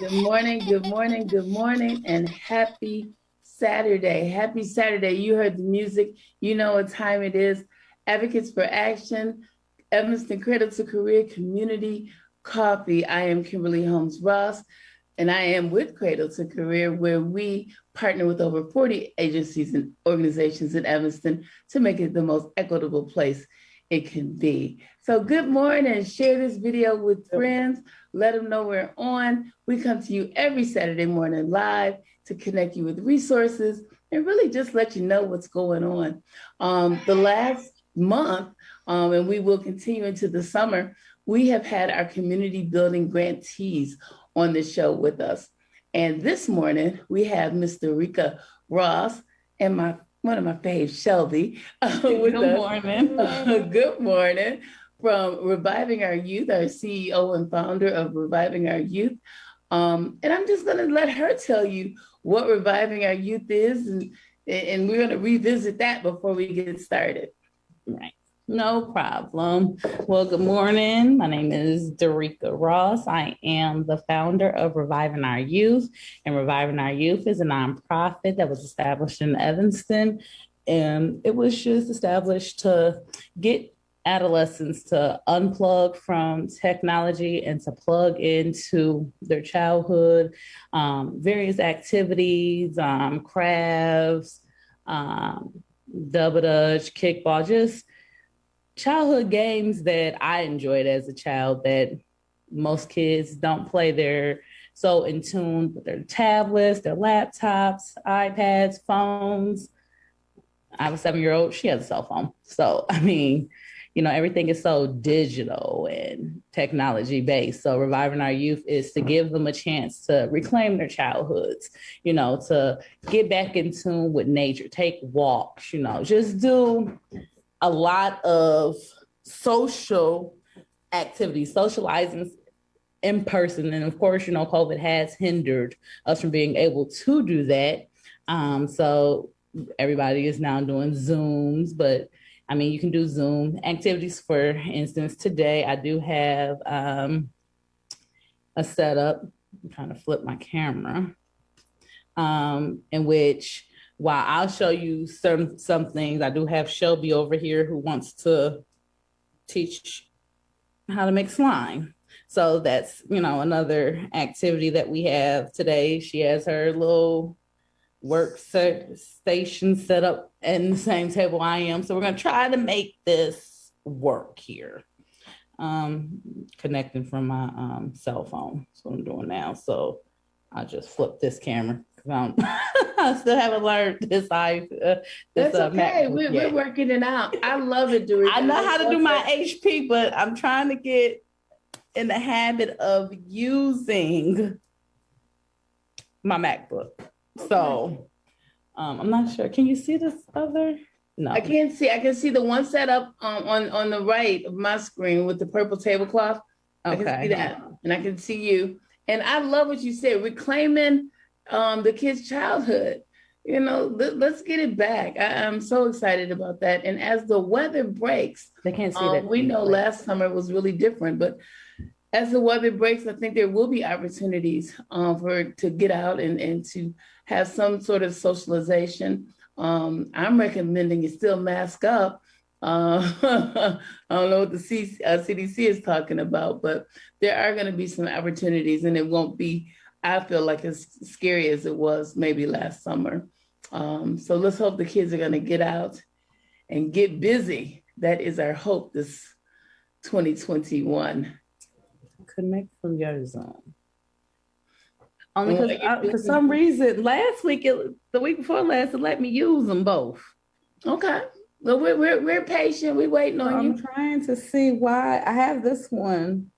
Good morning, good morning, good morning, and happy Saturday. Happy Saturday. You heard the music. You know what time it is. Advocates for Action, Evanston Cradle to Career Community Coffee. I am Kimberly Holmes Ross, and I am with Cradle to Career, where we partner with over 40 agencies and organizations in Evanston to make it the most equitable place it can be. So good morning. Share this video with friends. Let them know we're on. We come to you every Saturday morning live to connect you with resources and really just let you know what's going on. The last month, and we will continue into the summer, we have had our community building grantees on the show with us. And this morning, we have Miss Dereka Ross and one of my faves, Shelby, with Good morning. Good morning. From Reviving Our Youth, our CEO and founder of Reviving Our Youth. And I'm just going to let her tell you what Reviving Our Youth is, and we're going to revisit that before we get started. Right. No problem. Well, good morning. My name is Dereka Ross. I am the founder of Reviving Our Youth, and Reviving Our Youth is a nonprofit that was established in Evanston, and it was just established to get adolescents to unplug from technology and to plug into their childhood, various activities, crafts, double dutch, kickball, just childhood games that I enjoyed as a child that most kids don't play. They're so in tune with their tablets, their laptops, iPads, phones. I have a 7-year-old, she has a cell phone. So, I mean, everything is so digital and technology based. So Reviving Our Youth is to give them a chance to reclaim their childhoods, to get back in tune with nature, take walks, just do a lot of social activities, socializing in person. And of course, COVID has hindered us from being able to do that. So everybody is now doing Zooms, but I mean, you can do Zoom activities. For instance, today I do have a setup. I'm trying to flip my camera, in which, while I'll show you some things, I do have Shelby over here who wants to teach how to make slime. So that's, another activity that we have today. She has her little work station set up in the same table I am. So we're going to try to make this work here. Connecting from my cell phone. That's what I'm doing now. So I'll just flip this camera. I still haven't learned this. That's okay. We're working it out. I love it, Dereka. I know how to do my HP, but I'm trying to get in the habit of using my MacBook. So I'm not sure. Can you see this other? No, I can't see. I can see the one set up on the right of my screen with the purple tablecloth. Okay. I can see that, and I can see you. And I love what you said, reclaiming the kids' childhood. Let's get it back. I'm so excited about that. And as the weather breaks, they can't see that. We know last summer was really different, but as the weather breaks, I think there will be opportunities to get out and to have some sort of socialization. I'm recommending you still mask up. I don't know what the CDC is talking about, but there are going to be some opportunities, and it won't be, I feel like, as scary as it was maybe last summer. So let's hope the kids are going to get out and get busy. That is our hope this 2021. Connect from your Zoom. Only because for some reason last week, the week before last, it let me use them both. Okay. Well, we're patient. We're waiting on you. I'm trying to see why I have this one.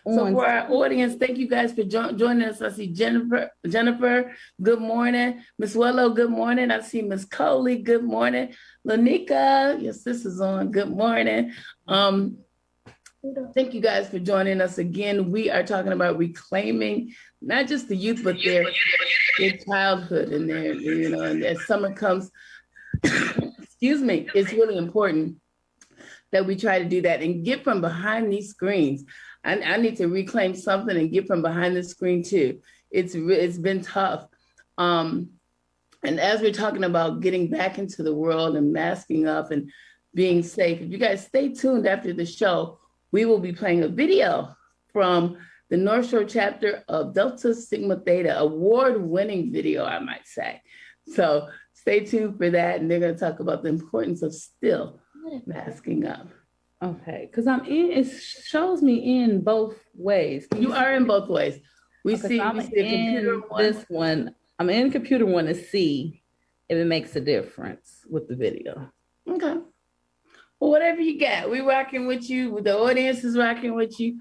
So for our audience, thank you guys for joining us. I see Jennifer, good morning. Miss Wello, good morning. I see Miss Coley, good morning. Lanika, your sister's on, good morning. Thank you guys for joining us again. We are talking about reclaiming not just the youth, but their childhood and and as summer comes, excuse me, it's really important that we try to do that and get from behind these screens. I need to reclaim something and get from behind the screen too. It's been tough. And as we're talking about getting back into the world and masking up and being safe, if you guys stay tuned after the show, we will be playing a video from the North Shore chapter of Delta Sigma Theta, award-winning video, I might say. So stay tuned for that, and they're going to talk about the importance of still masking up. Okay, because it shows me in both ways. You are in both ways. We see a computer one. This one. I'm in computer one to see if it makes a difference with the video. Okay. Well, whatever you got, we rocking with you. The audience is rocking with you.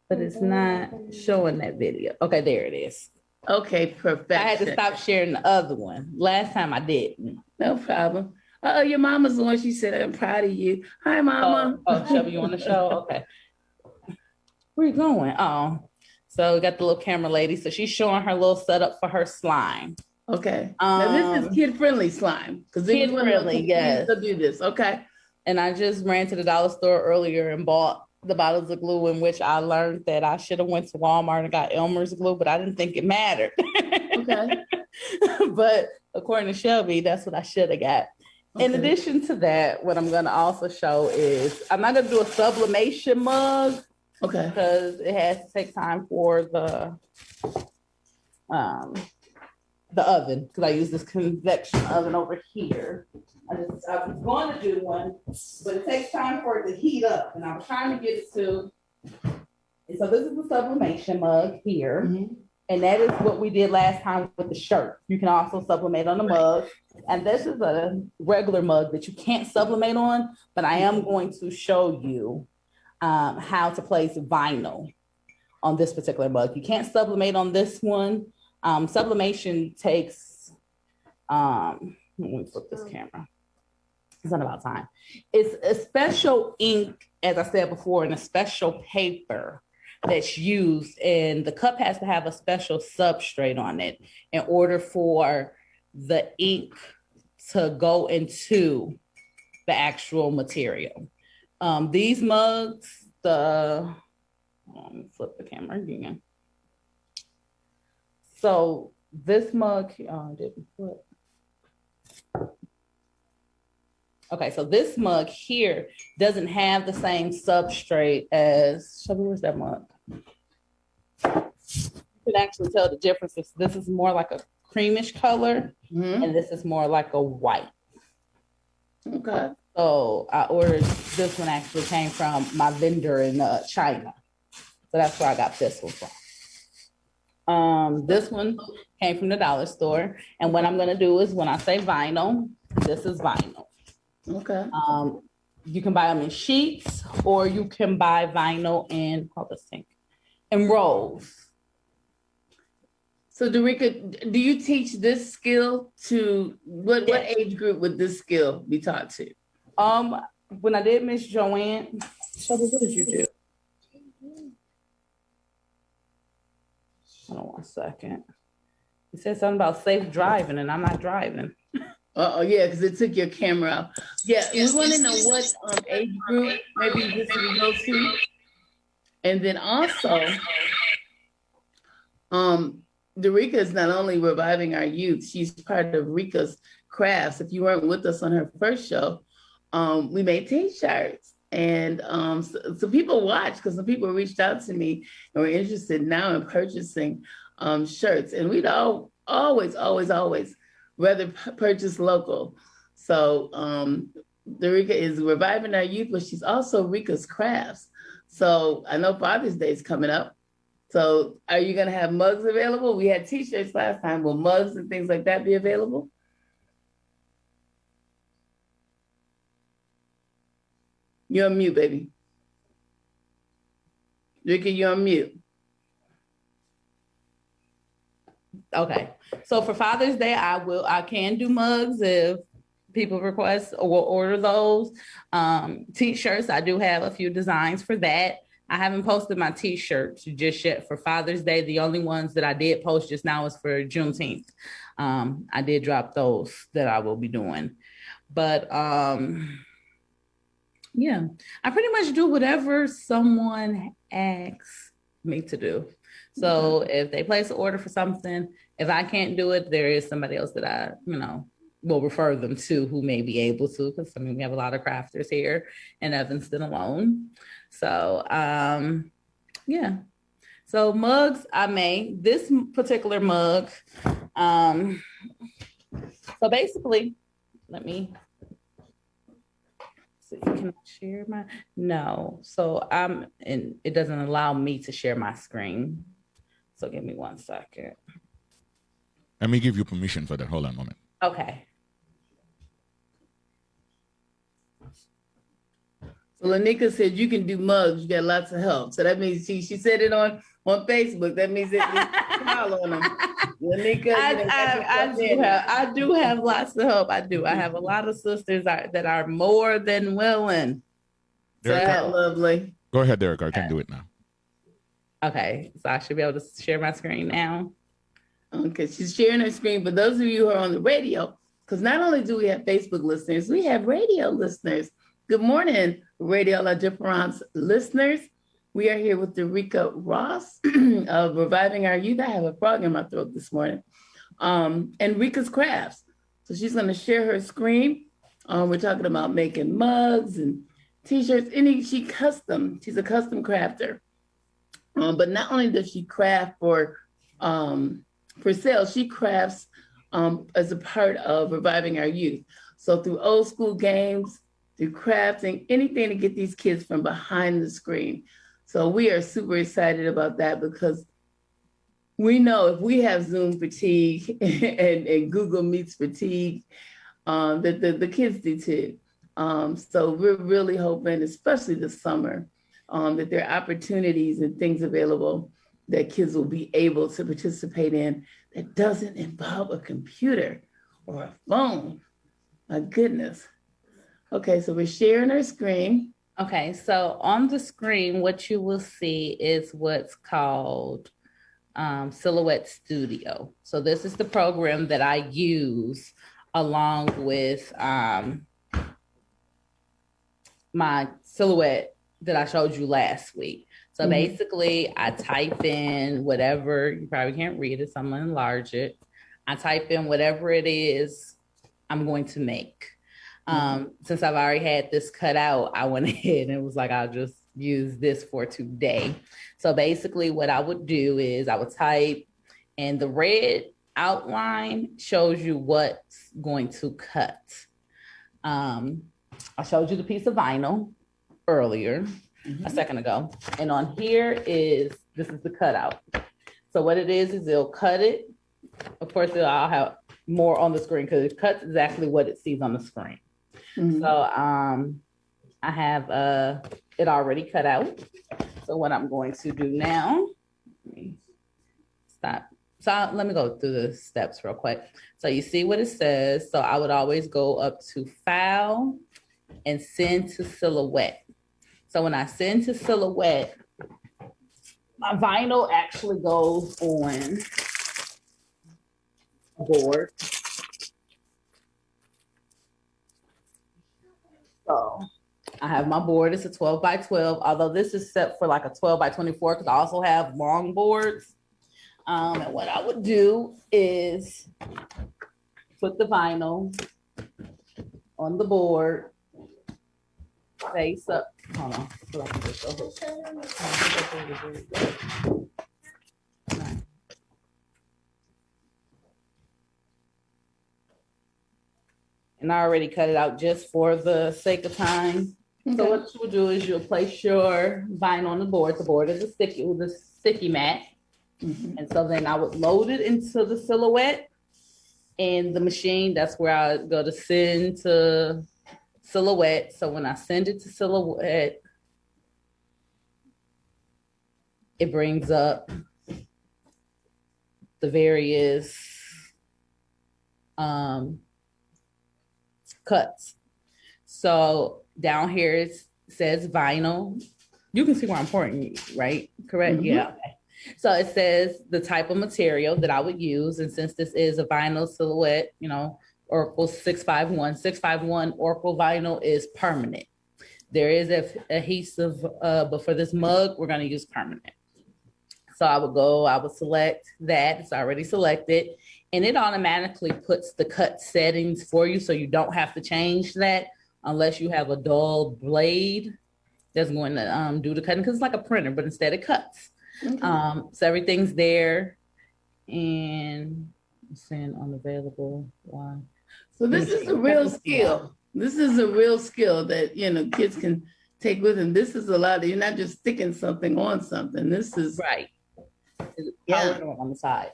But it's not showing that video. Okay, there it is. Okay, perfection. I had to stop sharing the other one. Last time I didn't. No problem. Your mama's the one. She said, I'm proud of you. Hi, mama. Shelby, you on the show? Okay. Where you going? Oh. So we got the little camera lady. So she's showing her little setup for her slime. Okay. Now this is kid-friendly slime. Kid-friendly, yes. To do this, okay. And I just ran to the dollar store earlier and bought the bottles of glue, in which I learned that I should have went to Walmart and got Elmer's glue, but I didn't think it mattered. Okay. But according to Shelby, that's what I should have got. Okay. In addition to that, what I'm going to also show is I'm not going to do a sublimation mug. Okay. Because it has to take time for the oven, because I use this convection oven over here. I was going to do one, but it takes time for it to heat up, and I was trying to get it to. And so this is the sublimation mug here, and that is what we did last time with the shirt. You can also sublimate on the mug, and this is a regular mug that you can't sublimate on, but I am going to show you how to place vinyl on this particular mug. You can't sublimate on this one. Sublimation takes, let me flip this camera. It's not about time. It's a special ink, as I said before, and a special paper that's used, and the cup has to have a special substrate on it in order for the ink to go into the actual material. These mugs, let me flip the camera again. So this mug, I didn't flip. Okay, so this mug here doesn't have the same substrate as, Shelby, where's that mug? You can actually tell the difference. This is more like a creamish color, and this is more like a white. Okay. So I ordered, this one actually came from my vendor in China. So that's where I got this one from. This one came from the dollar store. And what I'm going to do is, when I say vinyl, this is vinyl. Okay. You can buy them in sheets, or you can buy vinyl in, in rolls. So Dereka, do you teach this skill to, what age group would this skill be taught to? When I did Miss Joanne, Shelby, what did you do? Hold on one second. It said something about safe driving, and I'm not driving. Yeah, because it took your camera out. Yeah, we want to know what age group maybe this will go to. And then also, Dereka is not only reviving our youth, she's part of Rika's crafts. If you weren't with us on her first show, we made t-shirts. And so people watch, because some people reached out to me and were interested now in purchasing shirts. And we'd always rather purchase local. So Dereka is reviving our youth, but she's also Rika's crafts. So I know Father's Day is coming up. So are you going to have mugs available? We had t-shirts last time. Will mugs and things like that be available? You're on mute, baby. Dereka, you're on mute. Okay. So for Father's Day, I can do mugs if people request or will order those. T-shirts, I do have a few designs for that. I haven't posted my t-shirts just yet for Father's Day. The only ones that I did post just now is for Juneteenth. I did drop those that I will be doing. But Yeah, I pretty much do whatever someone asks me to do. So if they place an order for something, if I can't do it, there is somebody else that I, will refer them to who may be able to, because I mean, we have a lot of crafters here in Evanston alone. So, yeah. So mugs, I made this particular mug. So basically, let me see, can I share my, no. So and it doesn't allow me to share my screen. So give me 1 second. Let me give you permission for that. Hold on a moment. Okay. So Lanika said you can do mugs. You got lots of help. So that means she said it on Facebook. That means it call on them. Lanika, I do have lots of help. I do. I have a lot of sisters that are more than willing. That's lovely. Go ahead, Derek. I can do it now. Okay, so I should be able to share my screen now. Okay, she's sharing her screen. For those of you who are on the radio, because not only do we have Facebook listeners, we have radio listeners. Good morning, Radio La Difference listeners. We are here with Dereka Ross of Reviving Our Youth. I have a frog in my throat this morning. And Rika's Crafts. So she's going to share her screen. We're talking about making mugs and t-shirts. She's a custom crafter. But not only does she craft for sale, she crafts as a part of Reviving Our Youth. So through old school games, through crafting, anything to get these kids from behind the screen. So we are super excited about that because we know if we have Zoom fatigue and Google Meets fatigue, that the kids do too. So we're really hoping, especially this summer, that there are opportunities and things available that kids will be able to participate in that doesn't involve a computer or a phone. My goodness. Okay, so we're sharing our screen. Okay, so on the screen, what you will see is what's called Silhouette Studio. So this is the program that I use along with my silhouette that I showed you last week. So basically, I type in whatever, you probably can't read it, so I'm gonna enlarge it. I type in whatever it is I'm going to make. Since I've already had this cut out, I went ahead and was like, I'll just use this for today. So basically what I would do is I would type, and the red outline shows you what's going to cut. I showed you the piece of vinyl earlier, a second ago. And on here this is the cutout. So what it is it'll cut it. Of course, I'll have more on the screen because it cuts exactly what it sees on the screen. So I have it already cut out. So what I'm going to do now, let me stop. So let me go through the steps real quick. So you see what it says. So I would always go up to File and Send to Silhouette. So when I send to Silhouette, my vinyl actually goes on a board. So I have my board. It's a 12 by 12, although this is set for like a 12 by 24 because I also have long boards. And what I would do is put the vinyl on the board, face up. Hold on. So I can just go ahead. And I already cut it out just for the sake of time. Okay. So what you'll do is you'll place your vinyl on the board. The board is a sticky mat. And so then I would load it into the silhouette and the machine. That's where I go to send to silhouette. So when I send it to silhouette, it brings up the various cuts. So down here it says vinyl. You can see where I'm pointing, right? Correct? Yeah. Okay. So it says the type of material that I would use. And since this is a vinyl silhouette, Oracle 651 Oracle vinyl is permanent. There is adhesive, but for this mug, we're going to use permanent. So I would select that. It's already selected. And it automatically puts the cut settings for you. So you don't have to change that unless you have a dull blade that's going to do the cutting, because it's like a printer, but instead it cuts. Okay. So everything's there. And I'm saying unavailable. Why? So this is a real skill. This is a real skill that, kids can take with them. This is a lot of, you're not just sticking something on something. This is right. Yeah. On the side.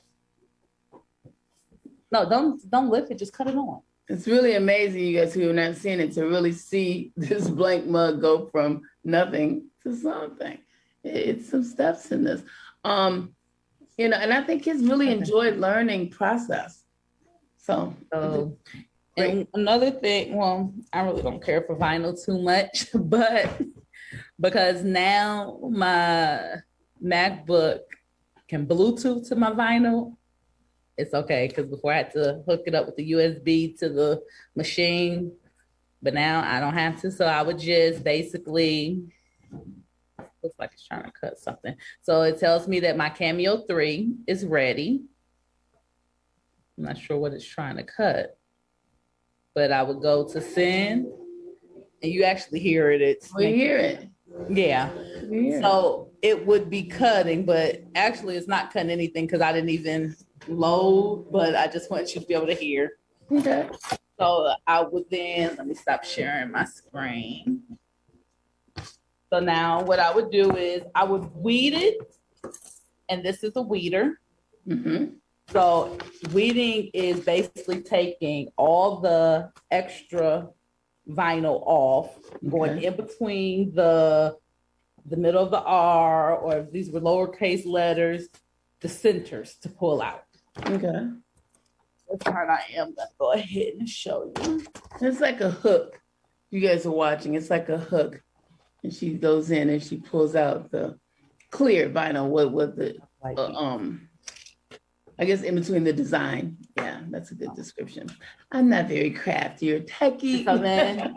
No, don't lift it, just cut it on. It's really amazing, you guys who are not seeing it, to really see this blank mug go from nothing to something. It's some steps in this. And I think kids really enjoy learning process. So and another thing, well, I really don't care for vinyl too much, but because now my MacBook can Bluetooth to my vinyl, it's okay, because before I had to hook it up with the USB to the machine, but now I don't have to. So I would just basically, looks like it's trying to cut something. So it tells me that my Cameo 3 is ready. I'm not sure what it's trying to cut, but I would go to send, and you actually hear it. We hear it. Yeah. So it would be cutting, but actually it's not cutting anything because I didn't even load, but I just want you to be able to hear. Okay. So I would then, let me stop sharing my screen. So now what I would do is I would weed it, and this is a weeder. Mm-hmm. So weeding is basically taking all the extra vinyl off, going in between the middle of the R, or if these were lowercase letters, the centers to pull out. Okay. That's part I am gonna go ahead and show you. It's like a hook. You guys are watching. It's like a hook, and she goes in and she pulls out the clear vinyl with the I guess in between the design. Yeah, that's a good description. I'm not very crafty or techie. So then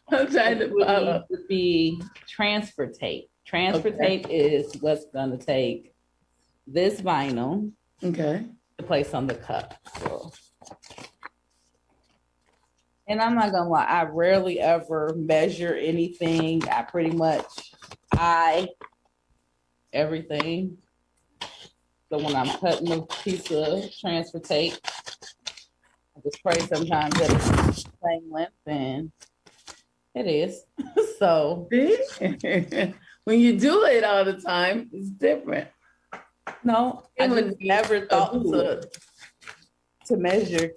I'm trying to follow. It would be transfer tape. Transfer tape is what's going to take this vinyl to place on the cup. So. And I'm not going to lie, I rarely ever measure anything. I pretty much everything. So when I'm cutting a piece of transfer tape, I just pray sometimes that it's the same length, and it is. So when you do it all the time, it's different. No, I just never thought to measure.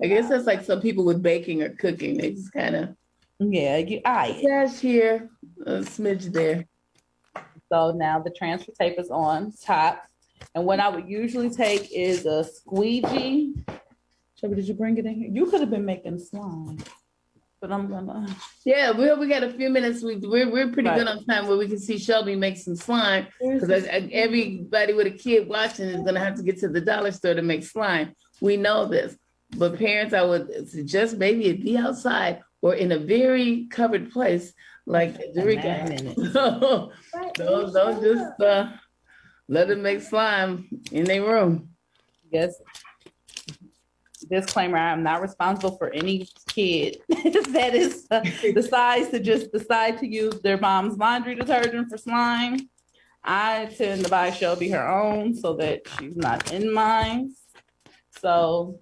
I guess that's like some people with baking or cooking. They just kind of dash here, a smidge there. So now the transfer tape is on top. And what I would usually take is a squeegee. Shelby, did you bring it in here? You could have been making slime, but I'm gonna. Yeah, we got a few minutes. We're pretty good on time where we can see Shelby make some slime, because everybody with a kid watching is gonna have to get to the dollar store to make slime. We know this, but parents, I would suggest maybe it be outside or in a very covered place like Dereka. Don't just let them make slime in their room. Yes. Disclaimer, I'm not responsible for any kid that is decides to just decide to use their mom's laundry detergent for slime. I tend to buy Shelby her own so that she's not in mine. So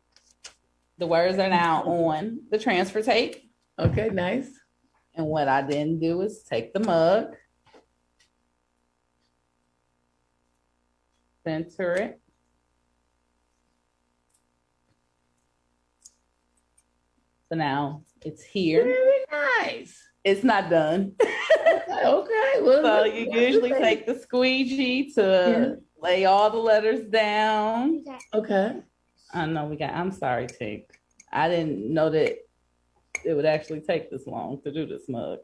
the words are now on the transfer tape. Okay, nice. And what I then do is take the mug, center it. So now it's here. Very nice. It's not done. Okay. Well, so you usually take the squeegee to lay all the letters down. Okay. I know I'm sorry, Tink. I didn't know that it would actually take this long to do this mug.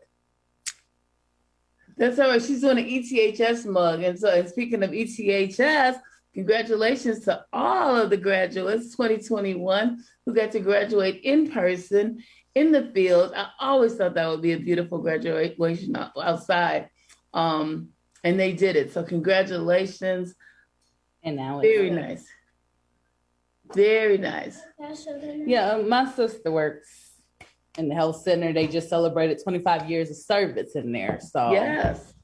That's all right. She's doing an ETHS mug. And so, speaking of ETHS, congratulations to all of the graduates 2021 who got to graduate in person in the field. I always thought that would be a beautiful graduation outside. And they did it. So congratulations. And now Very nice. Very nice. Yeah, my sister works in the health center. They just celebrated 25 years of service in there. So yes,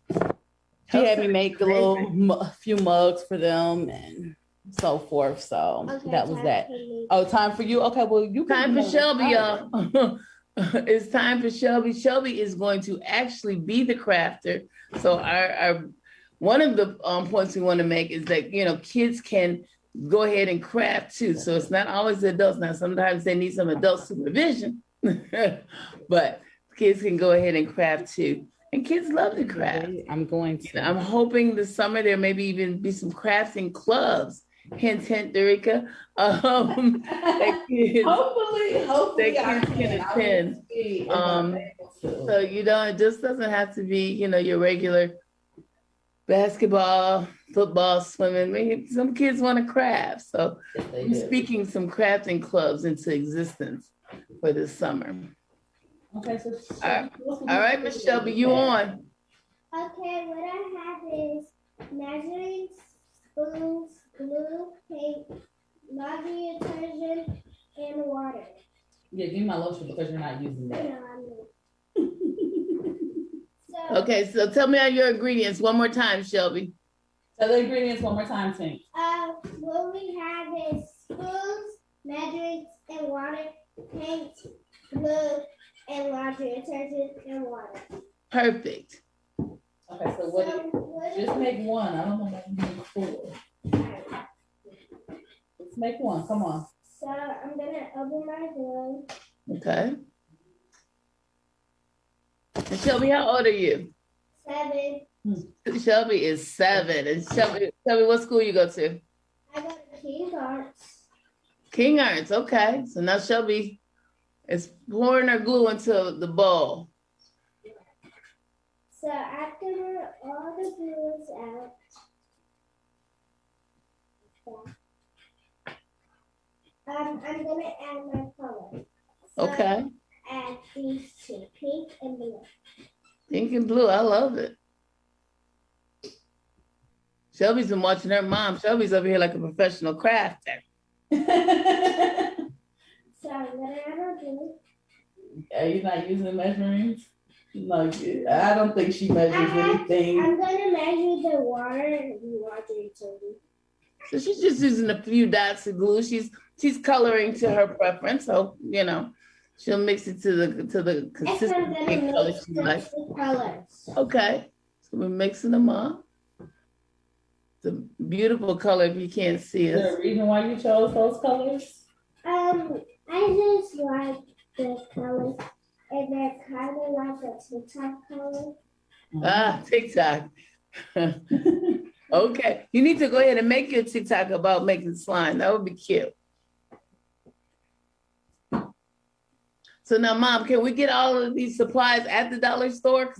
she had me make a few mugs for them and so forth. So that was that. Oh, time for you? Okay, well, you time for Shelby, y'all. It's time for Shelby. Shelby is going to actually be the crafter. So our one of the points we want to make is that, kids can go ahead and craft too. So it's not always the adults. Now, sometimes they need some adult supervision, but kids can go ahead and craft too. And kids love to craft. I'm going to. I'm hoping this summer there maybe even be some crafting clubs. Hint, hint, Dereka. That kids, hopefully that kids can attend. So it just doesn't have to be, your regular basketball, football, swimming. Maybe some kids want to craft. So I'm speaking some crafting clubs into existence for this summer. Okay, so all right, Miss Shelby, you on. Okay, what I have is measuring spoons, glue, paint, laundry detergent, and water. Yeah, give me my lotion because you're not using that. No, I'm not. Okay, so tell me all your ingredients one more time, Shelby. Tell the ingredients one more time, Tink. What we have is spoons, measuring, and water, paint, glue, and laundry detergent, and water. Perfect. Okay, so just make one. I don't know what you need four. Let's make one. Come on. So I'm gonna open my glue. Okay. And Shelby, how old are you? 7. Shelby is 7. And Shelby, what school you go to? I go to King Arts. King Arts, okay. So now Shelby is pouring her glue into the bowl. So after all the glue is out, I'm gonna add my color. So Okay. add these two, pink and blue. Pink and blue, I love it. Shelby's been watching her mom. Shelby's over here like a professional crafter. So I'm gonna add my glue. Are you not using the measurements? No, I don't think she measures anything. I'm gonna measure the water and the water detergent. So she's just using a few dots of glue. She's coloring to her preference. So, she'll mix it to the consistent color she likes. Colors. Okay. So we're mixing them up. It's a beautiful color if you can't see Is there us. a reason why you chose those colors? I just like the colors, and they're kind of like a TikTok color. Ah, TikTok. Okay. You need to go ahead and make your TikTok about making slime. That would be cute. So now, Mom, can we get all of these supplies at the dollar store?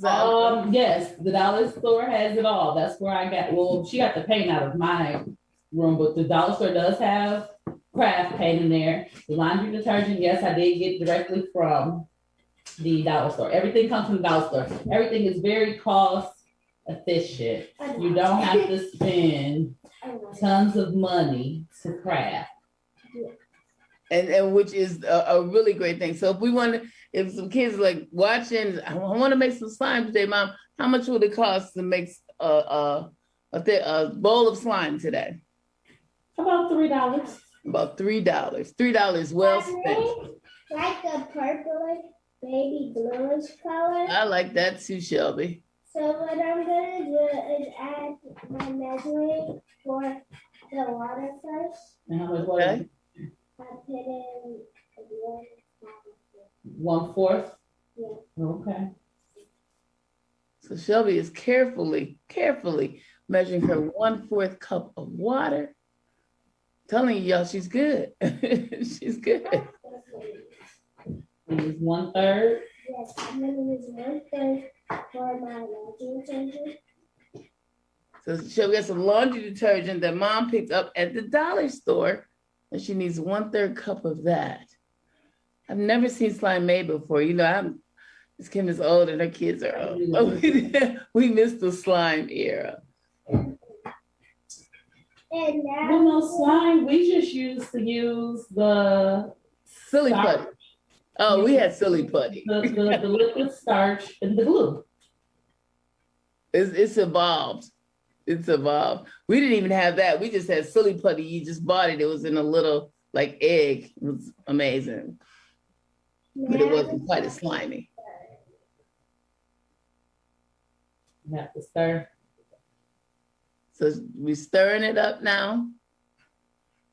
Yes, the dollar store has it all. That's where I got. Well, she got the paint out of my room, but the dollar store does have craft paint in there. The laundry detergent, yes, I did get directly from the dollar store. Everything comes from the dollar store. Everything is very cost efficient. You don't have to spend tons of money to craft. And which is a really great thing. So if some kids are like watching, I want to make some slime today, Mom, how much would it cost to make a bowl of slime today? About $3. About $3. $3 well spent. Like a purple, baby bluish color. I like that too, Shelby. So what I'm gonna do is add my measuring for the water first. And how much water? Okay. I put in 1/4? Yeah. Okay. So Shelby is carefully measuring her 1/4 cup of water. Telling you, y'all, she's good. She's good. Use 1/3. Yes, I'm gonna use 1/3 for my laundry detergent. So Shelby got some laundry detergent that Mom picked up at the dollar store, and she needs 1/3 cup of that. I've never seen slime made before. You know, Miss Kim is old and her kids are old. We missed the slime era. And Well, no slime. We just used to use the Silly starch, putty. Oh, we had silly putty. the liquid starch and the glue. It's evolved. It's evolved. We didn't even have that. We just had silly putty. You just bought it. It was in a little like egg. It was amazing. But it wasn't quite as slimy. You have to stir. So we're stirring it up now.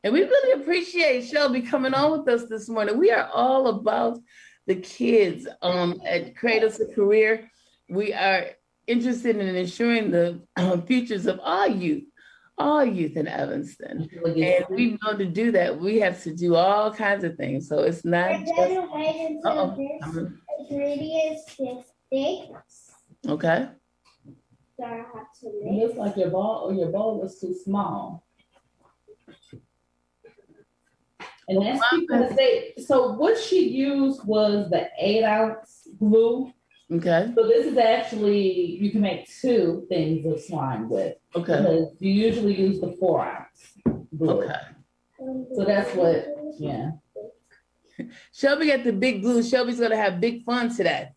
And we really appreciate Shelby coming on with us this morning. We are all about the kids at Cradles of Career. We are interested in ensuring the futures of all youth in Evanston. And we know to do that, we have to do all kinds of things. So it's not just, ingredients to sticks. okay. So I have to It mix. looks like your bowl was too small. And that's because so what she used was the 8-ounce glue. Okay. So this is actually, you can make 2 things of slime with. Okay. Because you usually use the 4-ounce glue. Okay. So that's what, yeah. Shelby got the big glue. Shelby's gonna have big fun today.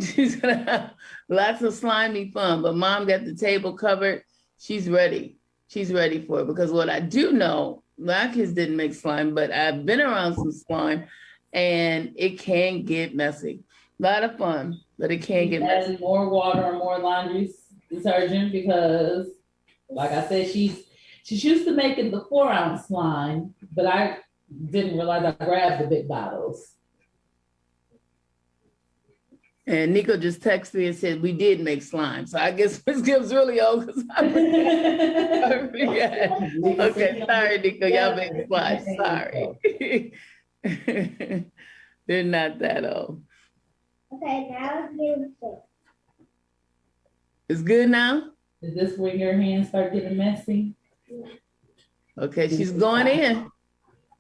She's gonna have lots of slimy fun, but mom got the table covered. She's ready. She's ready for it because what I do know, my kids didn't make slime, but I've been around some slime and it can get messy. A lot of fun, but it can get messy. Adding more water and more laundry detergent because, like I said, she's used to making the 4-ounce slime, but I didn't realize I grabbed the big bottles. And Nico just texted me and said, we did make slime. So I guess Miss Gibbs really old because I forget. Okay, sorry, Nico, y'all made slime. Sorry. They're not that old. Okay, now it's beautiful. It's good now? Is this where your hands start getting messy? Okay, she's going in.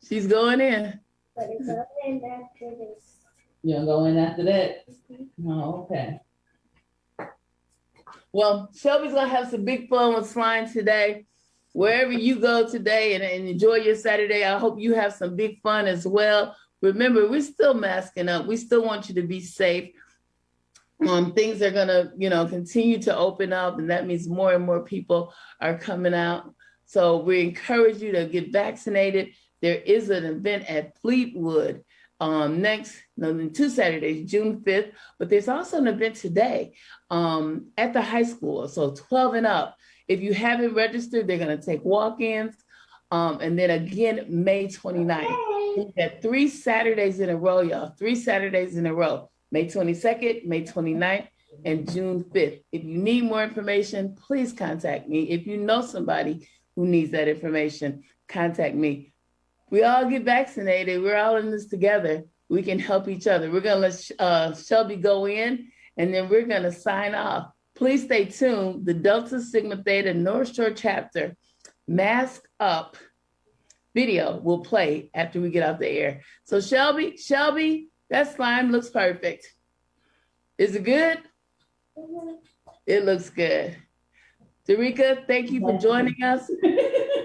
She's going in. But it's open after this. You gonna go in after that? Oh, okay. Well, Shelby's gonna have some big fun with slime today. Wherever you go today and enjoy your Saturday, I hope you have some big fun as well. Remember, we're still masking up. We still want you to be safe. Things are gonna, continue to open up, and that means more and more people are coming out. So we encourage you to get vaccinated. There is an event at Fleetwood in 2 Saturdays, June 5th, but there's also an event today at the high school. So 12 and up. If you haven't registered, they're gonna take walk-ins. And then again, May 29th. We've got 3 Saturdays in a row, y'all. 3 Saturdays in a row. May 22nd, May 29th, and June 5th. If you need more information, please contact me. If you know somebody who needs that information, contact me. We all get vaccinated. We're all in this together. We can help each other. We're gonna let Shelby go in, and then we're gonna sign off. Please stay tuned. The Delta Sigma Theta North Shore chapter Mask Up video will play after we get off the air. So Shelby, that slime looks perfect. Is it good? It looks good. Dereka, thank you for joining us.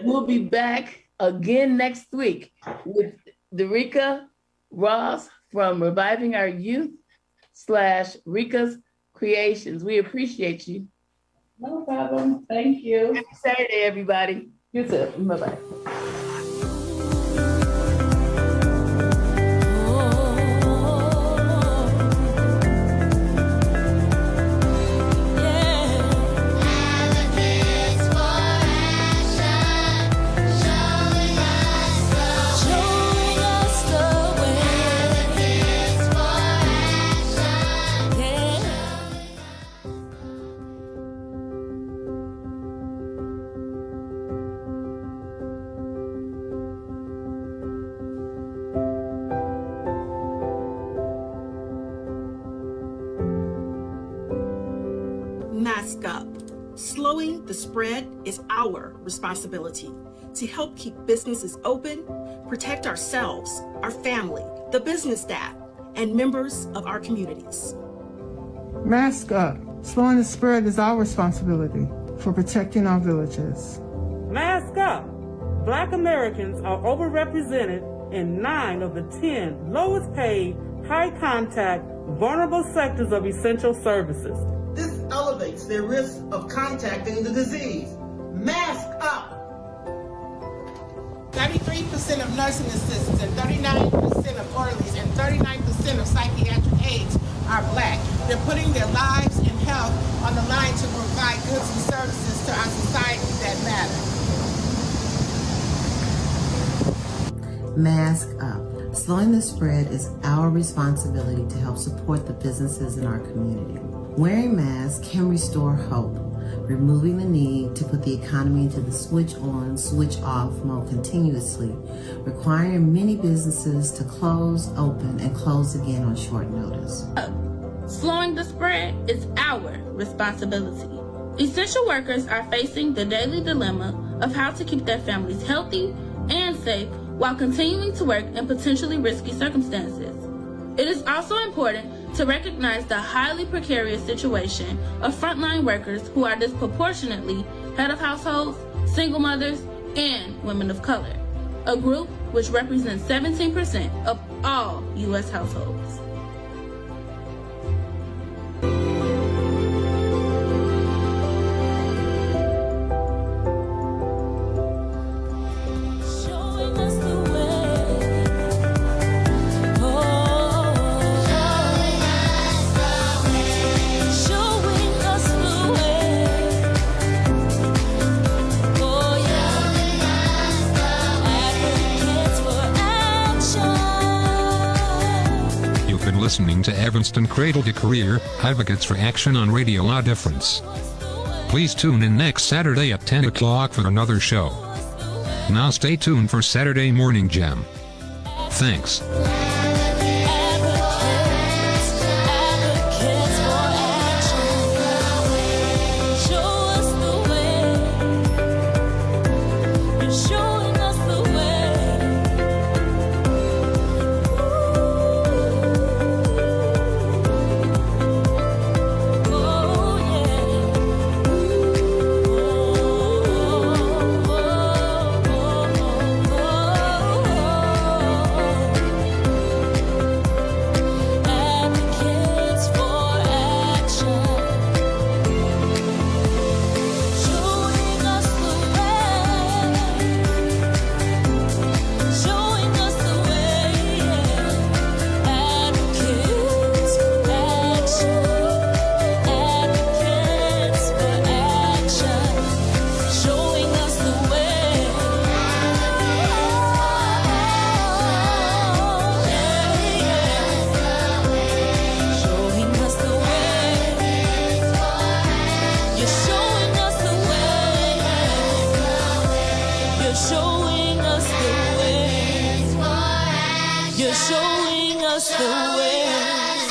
We'll be back again next week with Dereka Ross from Reviving Our Youth / Rika's Creations. We appreciate you. No problem. Thank you. Happy Saturday, everybody. You too. Bye-bye. Mask up. Slowing the spread is our responsibility to help keep businesses open, protect ourselves, our family, the business staff, and members of our communities. Mask up. Slowing the spread is our responsibility for protecting our villages. Mask up. Black Americans are overrepresented in 9 of the 10 lowest paid, high contact, vulnerable sectors of essential services. This elevates their risk of contacting the disease. Mask up. 33% of nursing assistants and 39% of orderlies and 39% of psychiatric aides are Black. They're putting their lives and health on the line to provide goods and services to our society that matter. Mask up. Slowing the spread is our responsibility to help support the businesses in our community. Wearing masks can restore hope, removing the need to put the economy into the switch on, switch off mode continuously, requiring many businesses to close, open, and close again on short notice. Slowing the spread is our responsibility. Essential workers are facing the daily dilemma of how to keep their families healthy and safe while continuing to work in potentially risky circumstances. It is also important to recognize the highly precarious situation of frontline workers who are disproportionately head of households, single mothers, and women of color, a group which represents 17% of all U.S. households. Listening to Evanston Cradle to Career, Advocates for Action on Radio La Difference. Please tune in next Saturday at 10 o'clock for another show. Now stay tuned for Saturday Morning Jam. Thanks. You're showing us the way.